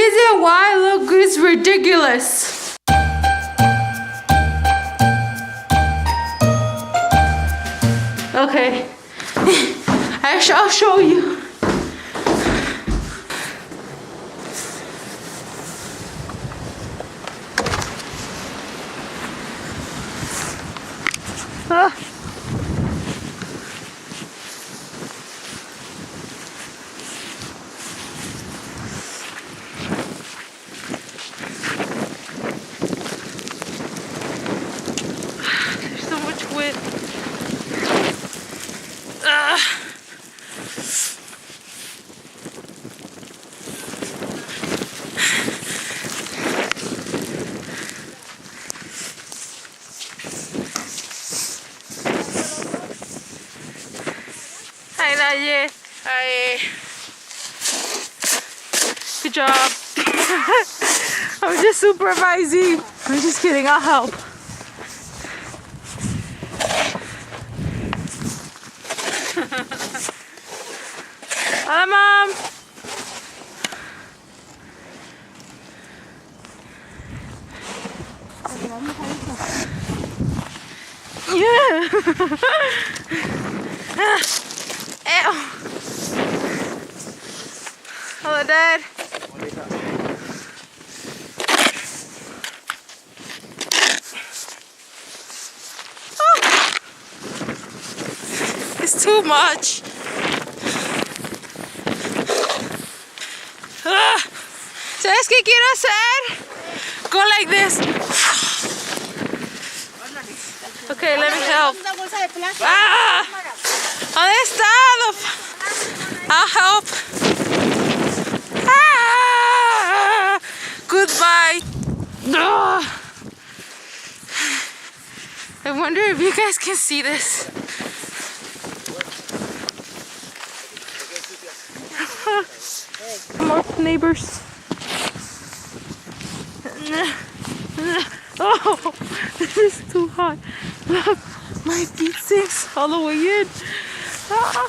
reason why I look good is ridiculous. Okay, I'll show you. There's so much wet. Hi, Naye. Hi. Good job. I'm just supervising. I'm just kidding. I'll help. Hello, Mom. Yeah. Ew. Hello, Dad. Oh. It's too much. ¿Sabes qué quiero hacer? Go like this. Okay, let me help. Ah, ¿dónde está? I'll help. Ah, goodbye. Ah. I wonder if you guys can see this. More neighbors. Oh, this is too hot. Look, my feet sinks all the way in. Ah.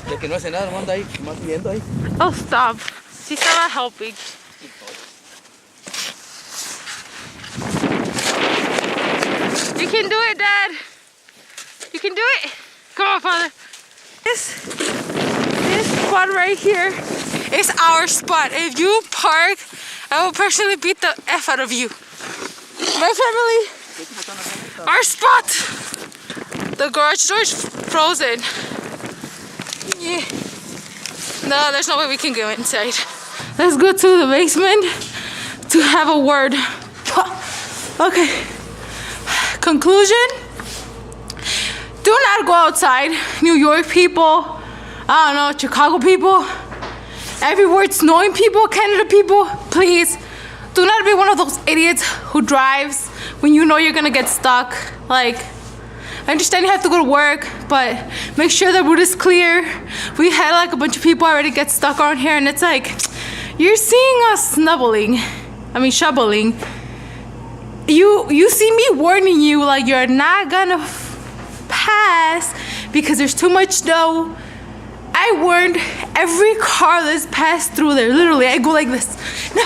De que no hace nada, manda ahí, más viendo ahí. Oh, stop. She's not helping. You can do it, Dad. You can do it. Come on, Father. This spot right here is our spot. If you park, I will personally beat the F out of you. My family, our spot. The garage door is frozen. Yeah. No, there's no way we can go inside. Let's go to the basement to have a word. Okay. Conclusion, do not go outside. New York people, I don't know, Chicago people, everywhere it's snowing people, Canada people, please do not be one of those idiots who drives when you know you're gonna get stuck. Like, I understand you have to go to work, but make sure the route is clear. We had like a bunch of people already get stuck around here, and it's like, you're seeing us shoveling. You see me warning you, like, you're not gonna pass because there's too much snow. I warned every car that's passed through there. Literally, I go like this. No,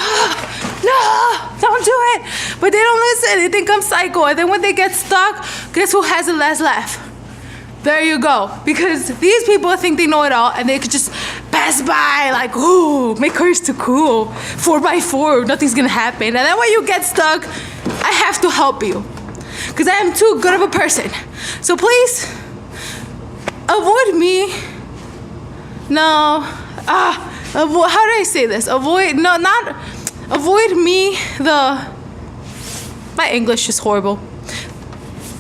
don't do it. But they don't listen. They think I'm psycho. And then when they get stuck, guess who has the last laugh? There you go. Because these people think they know it all and they could just pass by like, ooh, my car's too cool. 4x4, nothing's gonna happen. And then when you get stuck, I have to help you. Because I am too good of a person. So please, avoid me. No, how do I say this? Avoid me, my English is horrible.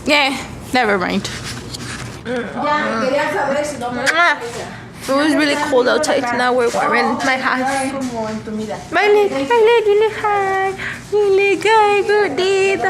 Yeah, never mind. It was really cold outside, now we're wearing my hat. My leg, you look hard. You look good, good deed.